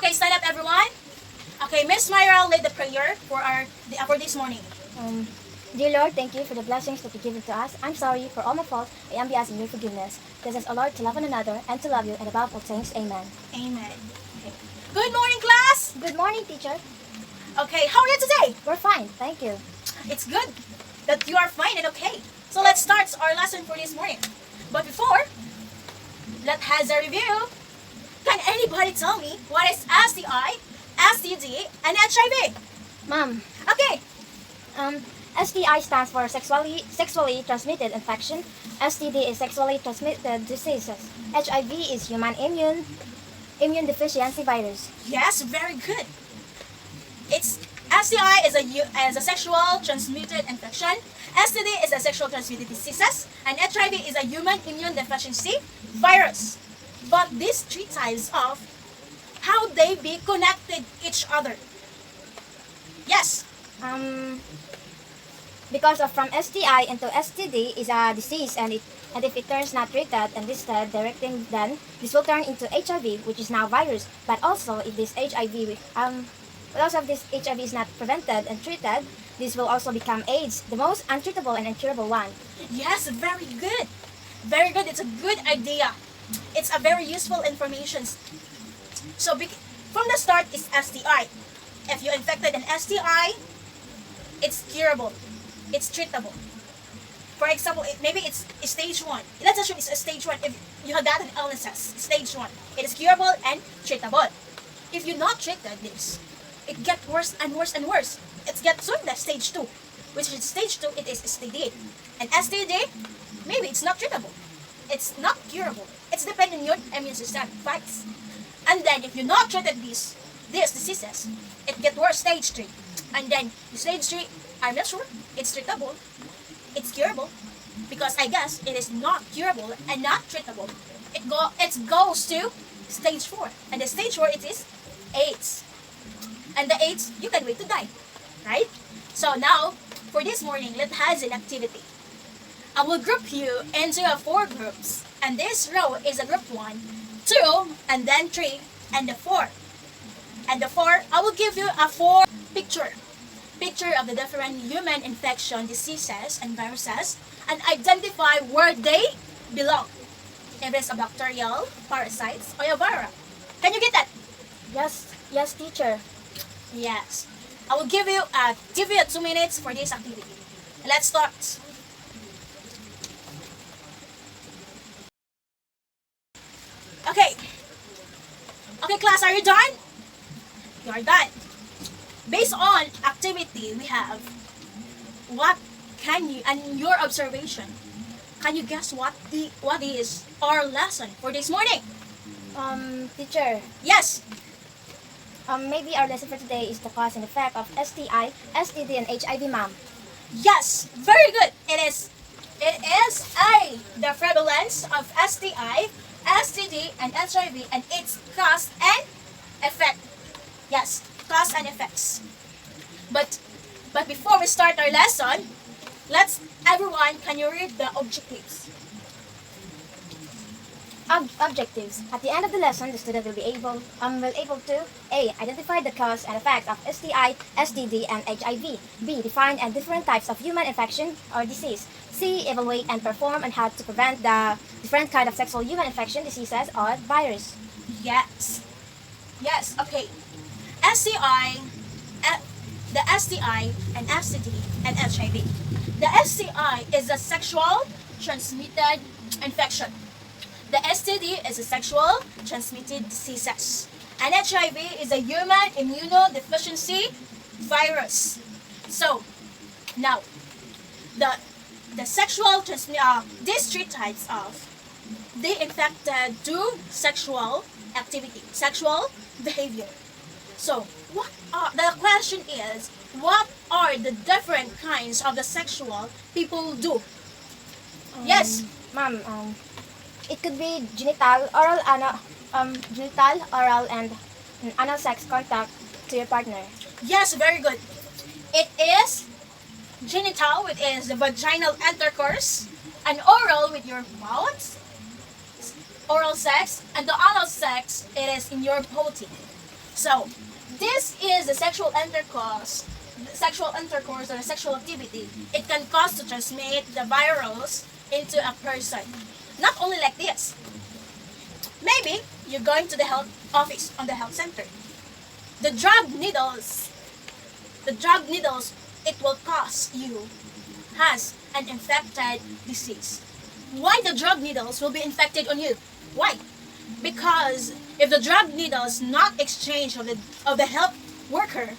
Okay, stand up everyone. Okay, Miss Myra lead the prayer for this morning. Dear Lord, thank you for the blessings that you give to us. I'm sorry for all my faults. I am asking your forgiveness. Bless us, O Lord, to love one another and to love you, and above all things, amen. Amen. Okay. Good morning, class. Good morning, teacher. Okay, how are you today? We're fine, thank you. It's good that you are fine and okay. So let's start our lesson for this morning. But before, let's have a review. Can anybody tell me what is STI, STD, and HIV? Ma'am, Okay. STI stands for sexually transmitted infection. STD is sexually transmitted diseases. HIV is human immune deficiency virus. Yes, very good. It's STI is a sexual transmitted infection. STD is a sexual transmitted diseases, and HIV is a human immune deficiency virus. But these three types of how they be connected each other. Yes. Because of from STI into STD is a disease, and if it turns not treated and listed directing, then this will turn into HIV, which is now virus. But also if this HIV is not prevented and treated, this will also become AIDS, the most untreatable and incurable one. Yes, very good. Very good. It's a good idea. It's a very useful information. So from the start is STI. If you infected an STI, it's curable. It's treatable. For example, maybe it's stage 1. Let's assume it's a stage 1. If you have gotten illnesses, stage 1, it is curable and treatable. If you not treated this, it gets worse and worse and worse. It gets to the stage 2, which is stage 2, it is STD. And STD, maybe it's not treatable. It's not curable. It's depending on your immune system fights. And then if you not treated these diseases, it gets worse, stage 3. And then stage 3, I'm not sure, it's treatable, it's curable, because I guess it is not curable and not treatable. It goes to stage 4, and the stage 4 it is AIDS. And the AIDS, you can wait to die, right? So now, for this morning, let's have an activity. I will group you into 4 groups, and this row is a group 1, 2, and then 3, and the 4. And the 4, I will give you a 4 picture of the different human infection diseases and viruses, and identify where they belong. If it's a bacterial, parasites, or a viral. Can you get that? Yes, teacher. Yes. I will give you 2 minutes for this activity. Let's start. Okay. Okay, class, are you done? You are done. Based on activity we have, what can you, and your observation, can you guess what is our lesson for this morning? Teacher, Yes. maybe our lesson for today is the cause and effect of STI, STD, and HIV, ma'am. Yes, very good. It is the prevalence of STI, STD, and HIV, and its cause and effect. Yes, cause and effects. But before we start our lesson, everyone, can you read the objectives? Objectives. At the end of the lesson, the student will be able to A. Identify the cause and effect of STI, STD, and HIV. B. Define and different types of human infection or disease. C. Evaluate and perform on how to prevent the different kind of sexual human infection diseases or virus. Yes. Yes, okay. The STI and STD and HIV. The STI is a sexual transmitted infection. The STD is a sexual transmitted diseases. And HIV is a human immunodeficiency virus. So, now, the sexual these 3 types of they infected do sexual activity, sexual behavior. So, the question is, what are the different kinds of the sexual people do? Yes, Ma'am, it could be genital, oral, and anal sex contact to your partner. yes, very good. It is genital, which is the vaginal intercourse, and oral with your mouth, oral sex, and the anal sex, it is in your body. So, this is the sexual intercourse or sexual activity. It can cause to transmit the virus into a person. Not only like this. Maybe you're going to the health office on the health center. The drug needles, it will cause you has an infected disease. Why the drug needles will be infected on you? Why? Because if the drug needles not exchanged of the health worker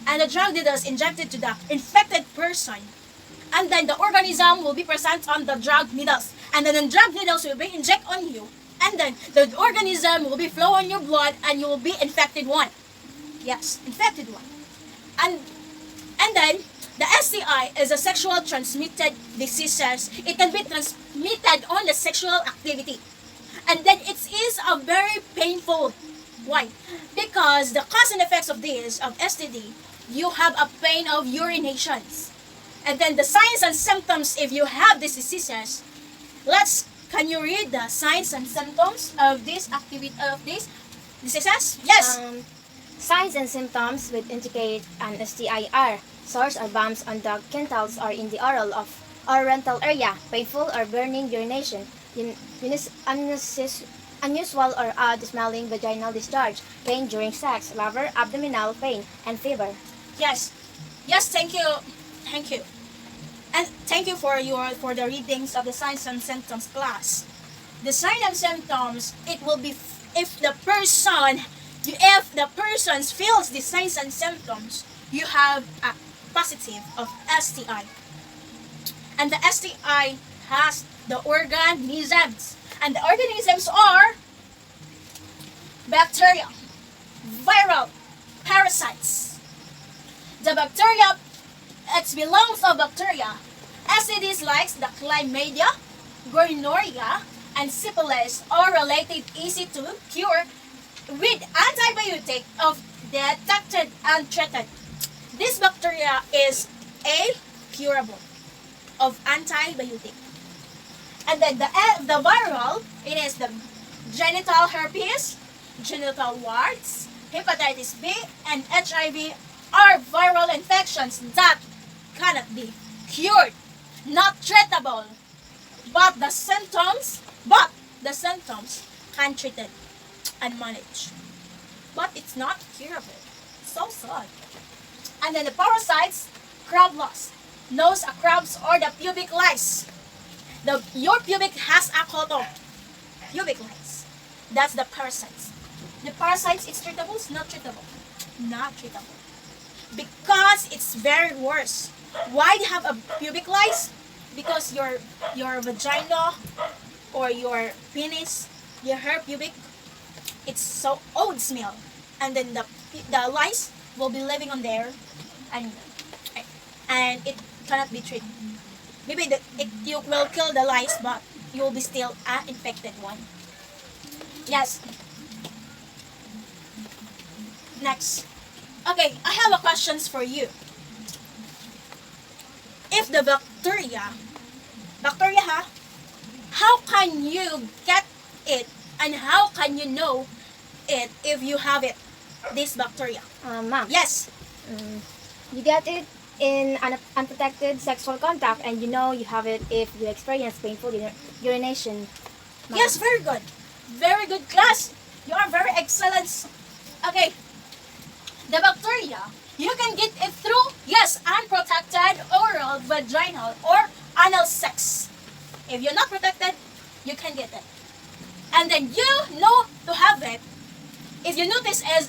and the drug needles injected to the infected person, and then the organism will be present on the drug needles, and then the drug needles will be injected on you, and then the organism will be flow on your blood, and you will be infected one. Yes, infected one. And then the STI is a sexual transmitted diseases. It can be transmitted on the sexual activity. And then it is a very painful. Why? Because the cause and effects of this, of STD, you have a pain of urinations. And then the signs and symptoms if you have these diseases. Can you read the signs and symptoms of this activity, of these diseases? Yes. Signs and symptoms would indicate an STI are sores or bumps on the genitals or in the oral or rectal area, painful or burning urination, unusual or odd smelling vaginal discharge, pain during sex, liver, abdominal pain, and fever. Yes. Yes, thank you. Thank you. And thank you for the readings of the signs and symptoms class. The signs and symptoms, it will be if the person feels the signs and symptoms, you have a positive of STI. And the STI has the organisms. And the organisms are bacteria, viral, parasites. The bacteria, it belongs of bacteria. STDs like the chlamydia, gonorrhea, and syphilis are related easy to cure with antibiotic of detected and treated. This bacteria is a curable of antibiotic. And then the viral, it is the genital herpes, genital warts, hepatitis B, and HIV are viral infections that cannot be cured, not treatable, but the symptoms can treated and managed. But it's not curable. So sad. And then the parasites, crab loss, nose crabs or the pubic lice. Your pubic has a coat pubic lice. That's the parasites. The parasites, it's treatable, it's not treatable. Not treatable. Because it's very worse. Why do you have a pubic lice? Because your vagina or your penis, your hair pubic, it's so old smell. And then the lice will be living on there and it cannot be treated. Maybe you will kill the lice, but you will be still an infected one. Yes. Next. Okay, I have a questions for you. If the bacteria, how can you get it and how can you know it if you have it, this bacteria? Ma'am. Yes. You get it in an unprotected sexual contact, and you know you have it if you experience painful urination. Ma'am. Yes, very good. Very good class. You are very excellent. Okay. The bacteria, you can get it through, yes, unprotected oral, vaginal, or anal sex. If you're not protected, you can get it. And then you know to have it. If you notice as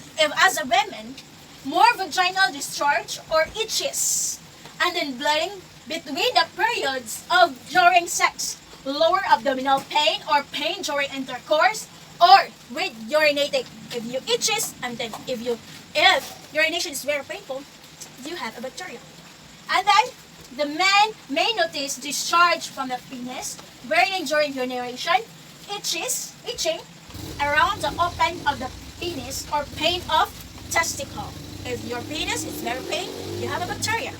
a woman, more vaginal discharge or itches, and then bleeding between the periods of during sex, lower abdominal pain or pain during intercourse, or with urinating. If you itches, and then if urination is very painful, you have a bacteria. And then the man may notice discharge from the penis, burning during urination, itching around the open of the penis, or pain of testicle. If your penis is very pain, you have a bacteria.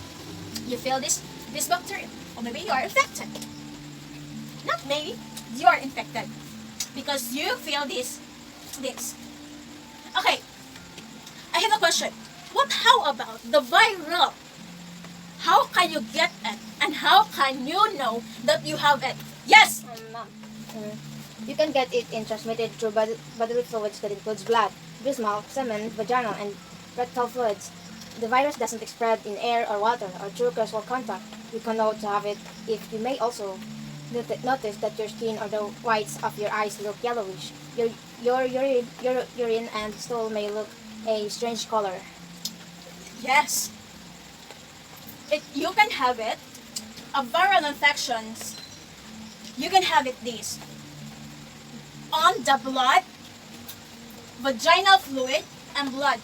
You feel this bacteria, or maybe you are infected. Not maybe, you are infected because you feel this. Okay, a question. How about the viral? How can you get it? And how can you know that you have it? Yes! Ma'am, you can get it transmitted through bodily fluids that includes blood, mouth, semen, vaginal, and rectal fluids. The virus doesn't spread in air or water or through casual contact. You can know to have it if you may also notice that your skin or the whites of your eyes look yellowish. Your urine and stool may look a strange color. Yes. You can have it. A viral infections, you can have it this. On the blood, vaginal fluid, and blood.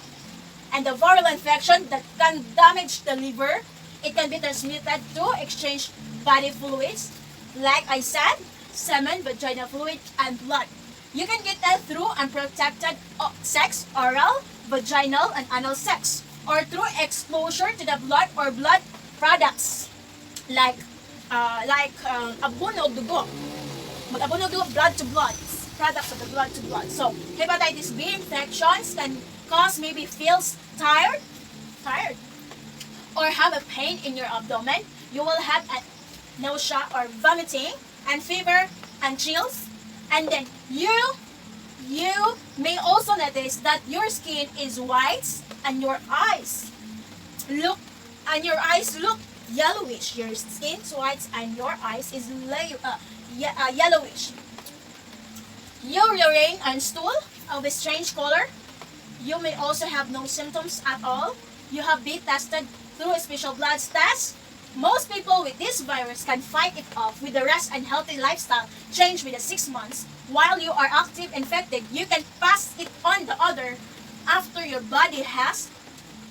And the viral infection that can damage the liver, it can be transmitted through exchange body fluids, like I said, semen, vaginal fluid, and blood. You can get that through unprotected sex, oral, vaginal, and anal sex, or through exposure to the blood or blood products, like abono dugo. Mag-abono dugo, blood to blood, products of the blood to blood. So, hepatitis B infections can cause maybe feels tired, or have a pain in your abdomen. You will have a nausea or vomiting, and fever, and chills. And then you may also notice that your skin is white and your eyes look yellowish. Your skin's white and your eyes is yellowish. Your urine and stool of a strange color. You may also have no symptoms at all. You have been tested through a special blood test. Most people with this virus can fight it off with the rest and healthy lifestyle change within 6 months. While you are active infected, you can pass it on the other after your body has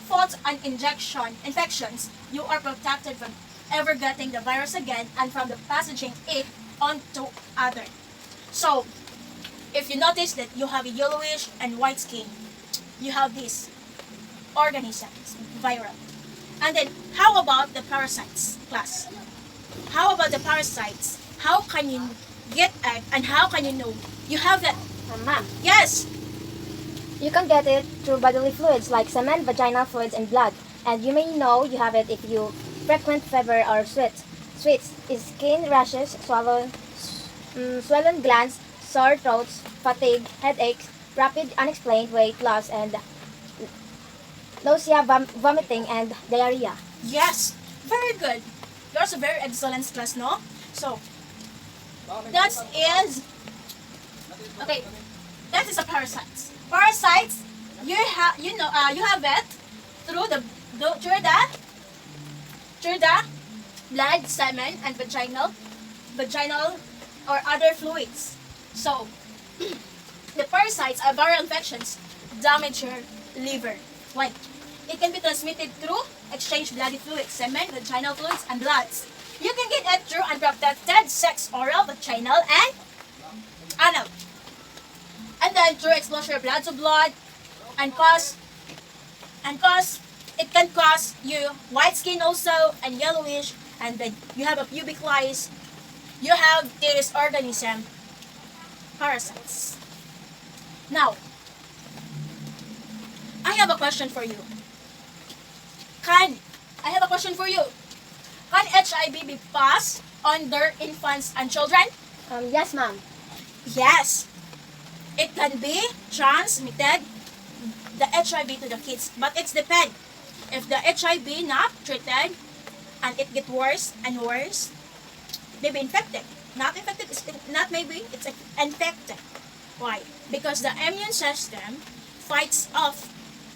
fought an infections. You are protected from ever getting the virus again and from the passaging it on to other. So, if you notice that you have a yellowish and white skin, you have these organisms, viral. And then, how about the parasites, class? How about the parasites? How can you get it and how can you know you have it? Ma'am, Yes! you can get it through bodily fluids like semen, vaginal fluids, and blood. And you may know you have it if you frequent fever or sweats, skin rashes, swollen glands, sore throats, fatigue, headaches, rapid unexplained weight loss, and nausea, vomiting, and diarrhea. Yes! Very good. Yours a very excellent class, no? So, that is... Okay, that is a parasites. Parasites, you have it through the blood, semen, and vaginal or other fluids. So, the parasites are viral infections damage your liver. Why? It can be transmitted through exchange bloody fluids, semen, vaginal fluids, and bloods. You can get it through unprotected sex, oral, vaginal, and anal. And then through exposure of blood to blood, and it can cause you white skin also and yellowish, and then you have a pubic lice. You have this organism, parasites. Now, I have a question for you. Can HIV be passed on their infants and children? Yes, ma'am. Yes. It can be transmitted, the HIV to the kids, but it's depend. If the HIV not treated and it get worse and worse, maybe infected. Not infected, it's infected. Why? Because the immune system fights off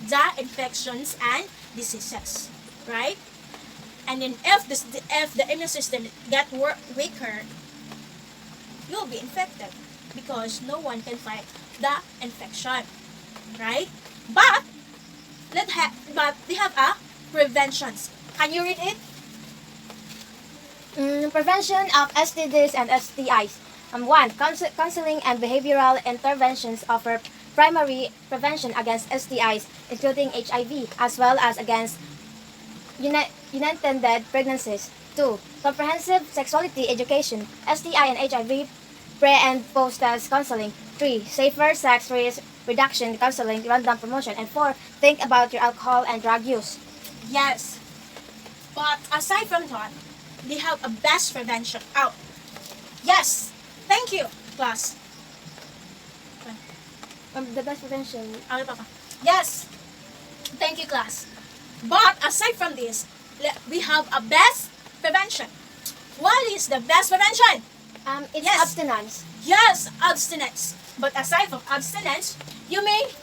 the infections and diseases, right? And then if the immune system get weaker, you'll be infected because no one can fight the infection, right? But they have a preventions. Can you read it? Prevention of STDs and STIs. 1. Counseling and behavioral interventions offer primary prevention against STIs, including HIV, as well as against unintended pregnancies. 2. Comprehensive sexuality education, STI and HIV pre- and post-test counseling. 3. Safer sex reduction, counseling, random promotion, and 4. Think about your alcohol and drug use. Yes. But aside from that, they have a best prevention out. Yes. Thank you, class. The best prevention. Ano pa ba? Yes. Thank you, class. But aside from this, we have a best prevention. What is the best prevention? It's Yes. abstinence. Yes, abstinence. But aside from abstinence, you may...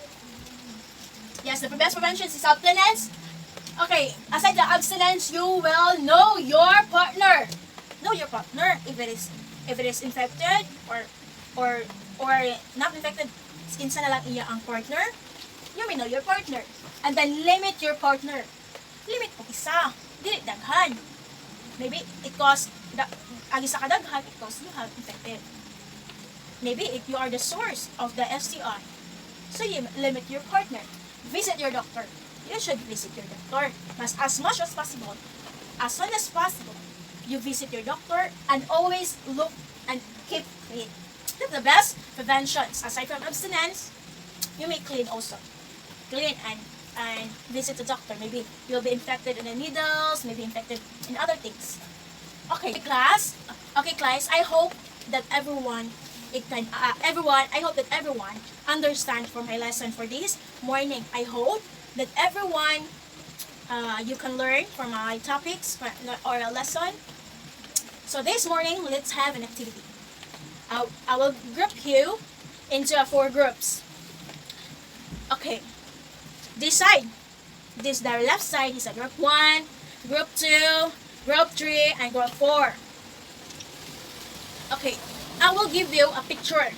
Yes, the best prevention is abstinence. Okay, aside the abstinence, you will know your partner. Know your partner if it is infected or not infected. Kinsa na lang iya ang partner. You may know your partner. And then limit your partner. Limit po isa. Dili daghan. Maybe it cause agi sa kadaghan, it cause you have infected. Maybe if you are the source of the STI, so you limit your partner. Visit your doctor. You should visit your doctor. But as much as possible, as soon as possible, you visit your doctor and always look and keep clean. That's the best preventions. Aside from abstinence, you may clean also. Clean and visit the doctor. Maybe you'll be infected in the needles, maybe infected in other things. Okay, class. Okay, class. I hope that everyone understand from my lesson for this morning. I hope that everyone you can learn from my topics or a lesson. So this morning, let's have an activity. I will group you into 4 groups. Okay. This side. The left side is a group 1, group 2, group 3, and group 4. Okay. I will give you a picture.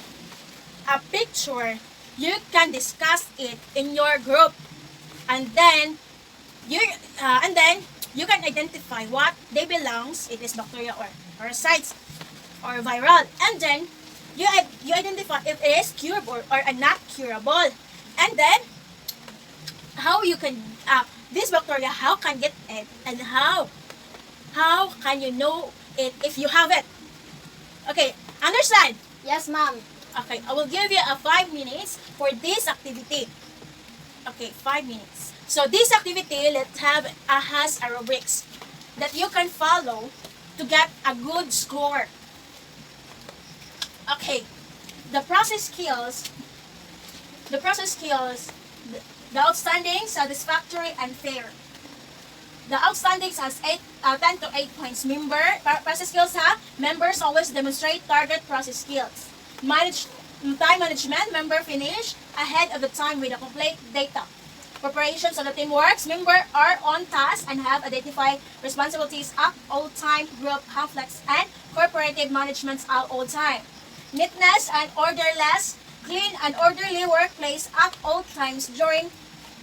A picture. You can discuss it in your group. And then you can identify what they belongs. It is bacteria or parasites or viral. And then you identify if it is curable or not curable. And then how you can this bacteria, how can get it, and how can you know it if you have it. Okay, understand? Yes, ma'am. Okay, I will give you 5 minutes for this activity. Okay, 5 minutes. So this activity, let's have has a rubrics that you can follow to get a good score. Okay, the process skills, the outstanding, satisfactory, and fair. The outstanding has 10 to 8 points. Process skills members always demonstrate target process skills. Time management, member finish ahead of the time with a complete data. Preparation so the team works. Members are on task and have identified responsibilities at all time. Group conflicts and cooperative management at all time. Neatness and orderliness, clean and orderly workplace at all times during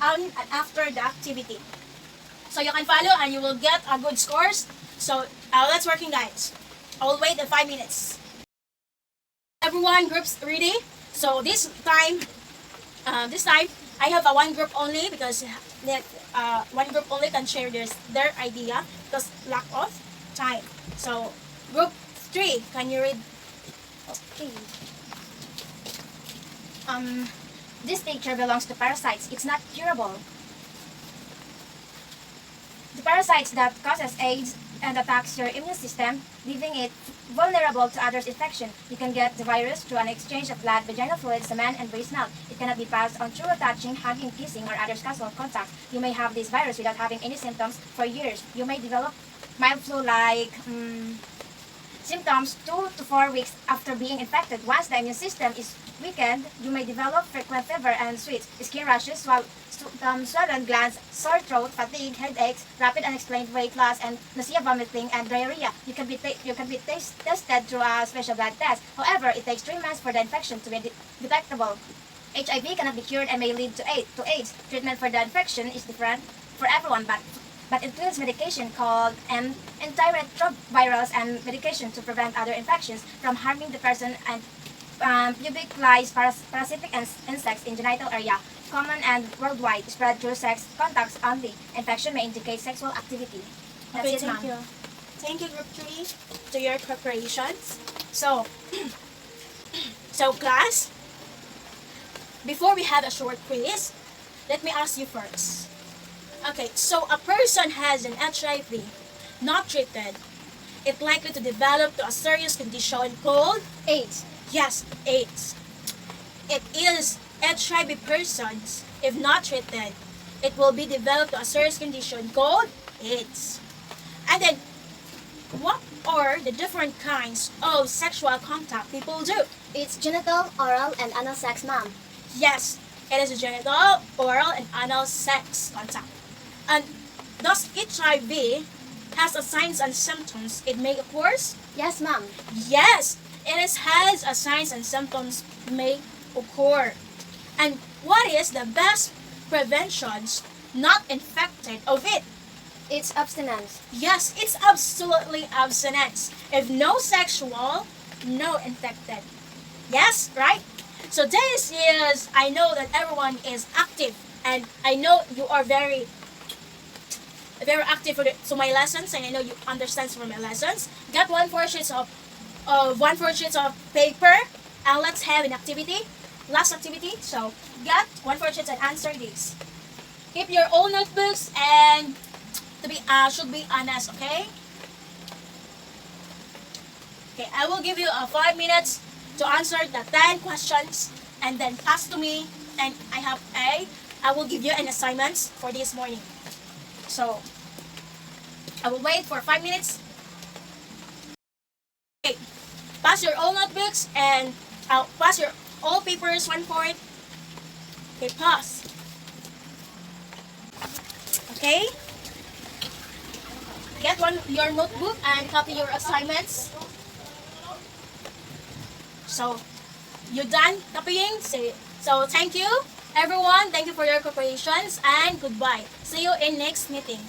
and after the activity. So you can follow and you will get a good scores. So let's working, guys. I will wait 5 minutes. Everyone, groups ready? So this time I have a one group only because one group only can share their idea because lack of time. So group 3, can you read? Okay. This picture belongs to parasites. It's not curable. The parasites that causes AIDS and attacks your immune system, leaving it vulnerable to others' infection. You can get the virus through an exchange of blood, vaginal fluid, semen, and breast milk. It cannot be passed on through touching, hugging, kissing, or other casual contact. You may have this virus without having any symptoms for years. You may develop mild flu-like symptoms 2 to 4 weeks after being infected. Once the immune system is weakened, you may develop frequent fever and sweats, skin rashes, swollen glands, sore throat, fatigue, headaches, rapid unexplained weight loss, and nausea, vomiting, and diarrhea. You can be tested through a special blood test. However, it takes 3 months for the infection to be detectable. HIV cannot be cured and may lead to AIDS. Treatment for the infection is different for everyone, but includes medication called antiretrovirals and medication to prevent other infections from harming the person, and pubic lice parasitic insects in genital area, common and worldwide, spread through sex contacts only. Infection may indicate sexual activity. That's Okay, it, thank ma'am. you. Thank you, group 3, to your preparations. So, class, before we have a short quiz, let me ask you first. Okay, so a person has an HIV not treated, it's likely to develop to a serious condition called AIDS. yes, AIDS. It is HIV persons, if not treated, it will be developed to a serious condition called AIDS. And then, what are the different kinds of sexual contact people do? It's genital, oral, and anal sex, ma'am. Yes, it is a genital, oral, and anal sex contact. And does HIV has a signs and symptoms it may occur? Yes, ma'am. Yes, has a signs and symptoms may occur. And what is the best preventions not infected of it? It's abstinence. Yes, it's absolutely abstinence. If no sexual, no infected. Yes, right? So this is, I know that everyone is active, and I know you are very active to my lessons, and I know you understand from my lessons. Get 1/4 sheets of 1/4 sheets of paper, and let's have an activity, last activity. So get 1/4 sheets and answer these. Keep your own notebooks and to be should be honest, okay? Okay, I will give you 5 minutes to answer the 10 questions, and then pass to me, and I will give you an assignments for this morning. So I will wait for 5 minutes. Okay, pass your all notebooks and I'll pass your all papers 1/4. Okay, pause. Okay. Get your notebook and copy your assignments. So, you done copying? So thank you, everyone. Thank you for your cooperations and goodbye. See you in next meeting.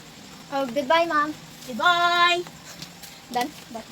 Oh, goodbye, ma'am. Goodbye. Done? Done.